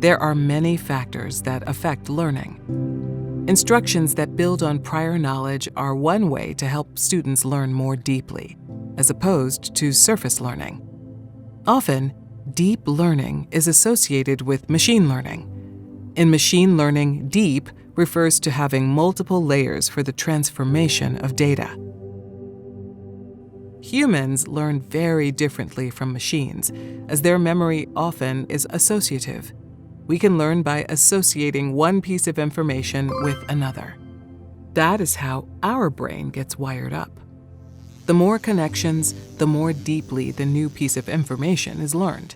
There are many factors that affect learning. Instructions that build on prior knowledge are one way to help students learn more deeply, as opposed to surface learning. Often, deep learning is associated with machine learning. In machine learning, deep refers to having multiple layers for the transformation of data. Humans learn very differently from machines, as their memory often is associative. We can learn by associating one piece of information with another. That is how our brain gets wired up. The more connections, the more deeply the new piece of information is learned.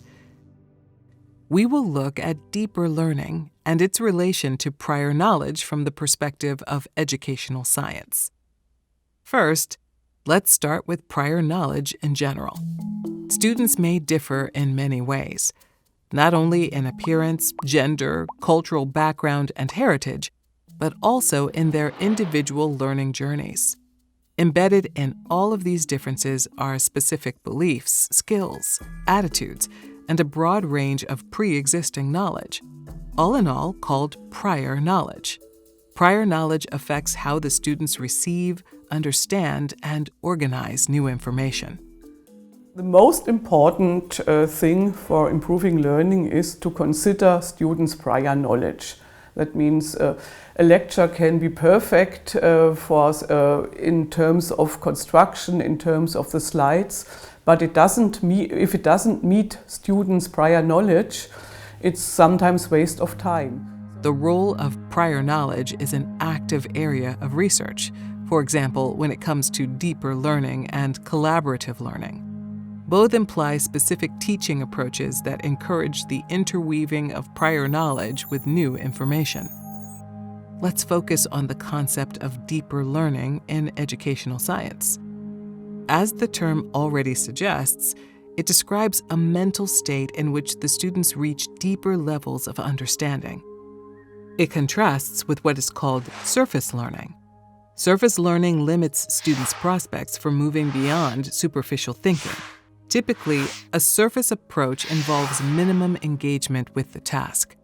We will look at deeper learning and its relation to prior knowledge from the perspective of educational science. First, let's start with prior knowledge in general. Students may differ in many ways, not only in appearance, gender, cultural background, and heritage, but also in their individual learning journeys. Embedded in all of these differences are specific beliefs, skills, attitudes, and a broad range of pre-existing knowledge, all in all called prior knowledge. Prior knowledge affects how the students receive, understand, and organize new information. The most important thing for improving learning is to consider students' prior knowledge. That means a lecture can be perfect in terms of construction, in terms of the slides, but if it doesn't meet students' prior knowledge, it's sometimes waste of time. The role of prior knowledge is an active area of research, for example, when it comes to deeper learning and collaborative learning. Both imply specific teaching approaches that encourage the interweaving of prior knowledge with new information. Let's focus on the concept of deeper learning in educational science. As the term already suggests, it describes a mental state in which the students reach deeper levels of understanding. It contrasts with what is called surface learning. Surface learning limits students' prospects for moving beyond superficial thinking. Typically, a surface approach involves minimum engagement with the task.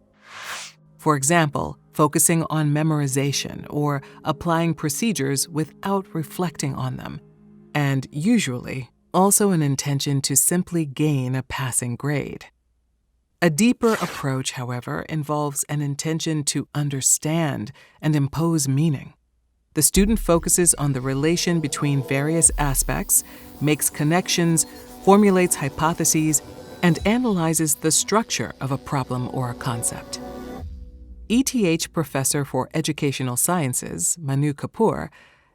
For example, focusing on memorization or applying procedures without reflecting on them, and usually also an intention to simply gain a passing grade. A deeper approach, however, involves an intention to understand and impose meaning. The student focuses on the relation between various aspects, makes connections, formulates hypotheses, and analyzes the structure of a problem or a concept. ETH Professor for Educational Sciences, Manu Kapoor,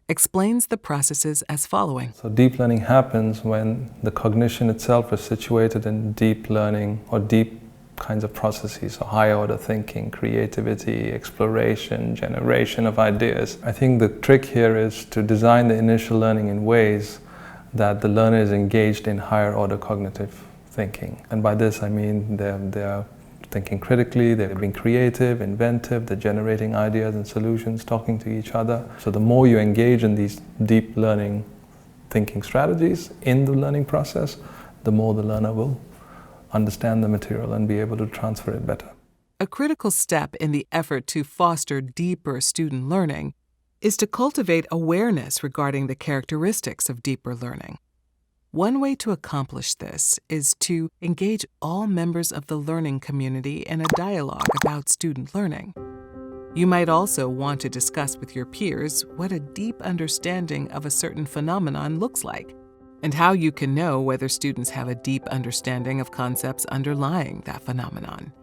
explains the processes as following. So deep learning happens when the cognition itself is situated in deep learning or deep kinds of processes, so higher order thinking, creativity, exploration, generation of ideas. I think the trick here is to design the initial learning in ways that the learner is engaged in higher order cognitive thinking. And by this I mean they're thinking critically, they're being creative, inventive, they're generating ideas and solutions, talking to each other. So the more you engage in these deep learning thinking strategies in the learning process, the more the learner will understand the material and be able to transfer it better. A critical step in the effort to foster deeper student learning is to cultivate awareness regarding the characteristics of deeper learning. One way to accomplish this is to engage all members of the learning community in a dialogue about student learning. You might also want to discuss with your peers what a deep understanding of a certain phenomenon looks like, and how you can know whether students have a deep understanding of concepts underlying that phenomenon.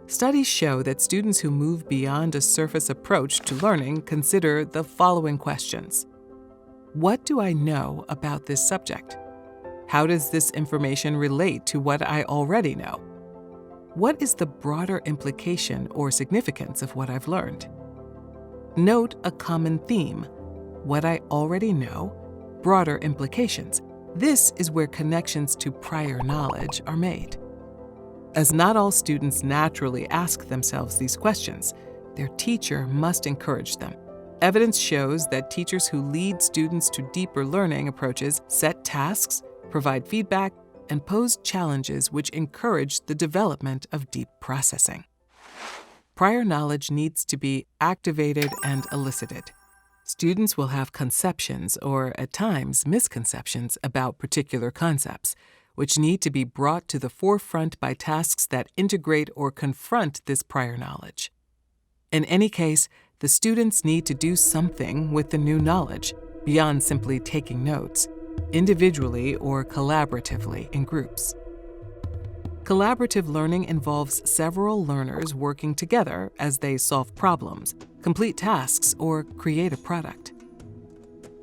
Studies show that students who move beyond a surface approach to learning consider the following questions. What do I know about this subject? How does this information relate to what I already know? What is the broader implication or significance of what I've learned? Note a common theme: what I already know, broader implications. This is where connections to prior knowledge are made. As not all students naturally ask themselves these questions, their teacher must encourage them. Evidence shows that teachers who lead students to deeper learning approaches set tasks, provide feedback, and pose challenges which encourage the development of deep processing. Prior knowledge needs to be activated and elicited. Students will have conceptions or, at times, misconceptions about particular concepts, which need to be brought to the forefront by tasks that integrate or confront this prior knowledge. In any case, the students need to do something with the new knowledge, beyond simply taking notes, individually or collaboratively in groups. Collaborative learning involves several learners working together as they solve problems, complete tasks, or create a product.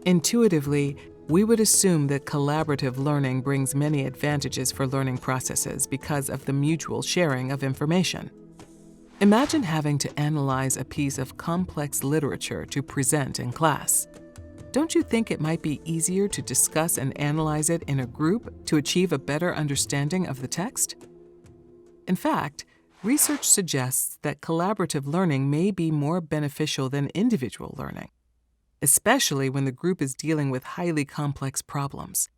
Intuitively, we would assume that collaborative learning brings many advantages for learning processes because of the mutual sharing of information. Imagine having to analyze a piece of complex literature to present in class. Don't you think it might be easier to discuss and analyze it in a group to achieve a better understanding of the text? In fact, research suggests that collaborative learning may be more beneficial than individual learning, especially when the group is dealing with highly complex problems.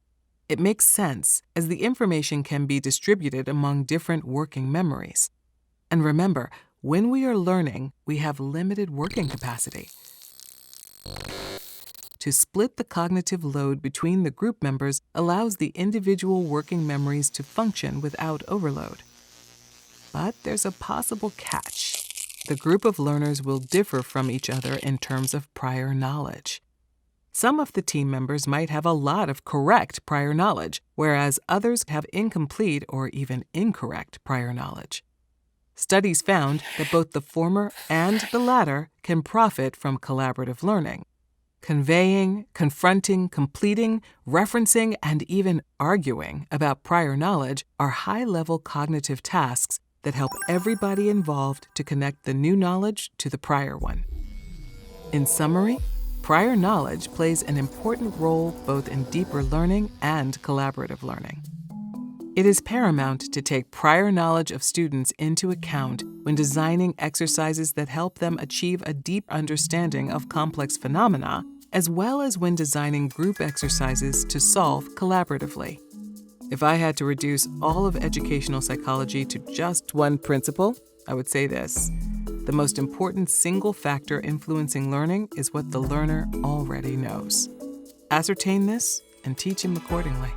It makes sense, as the information can be distributed among different working memories. And remember, when we are learning, we have limited working capacity. To split the cognitive load between the group members allows the individual working memories to function without overload. But there's a possible catch. The group of learners will differ from each other in terms of prior knowledge. Some of the team members might have a lot of correct prior knowledge, whereas others have incomplete or even incorrect prior knowledge. Studies found that both the former and the latter can profit from collaborative learning. Conveying, confronting, completing, referencing, and even arguing about prior knowledge are high-level cognitive tasks that help everybody involved to connect the new knowledge to the prior one. In summary, prior knowledge plays an important role both in deeper learning and collaborative learning. It is paramount to take prior knowledge of students into account when designing exercises that help them achieve a deep understanding of complex phenomena, as well as when designing group exercises to solve collaboratively. If I had to reduce all of educational psychology to just one principle, I would say this: the most important single factor influencing learning is what the learner already knows. Ascertain this and teach him accordingly.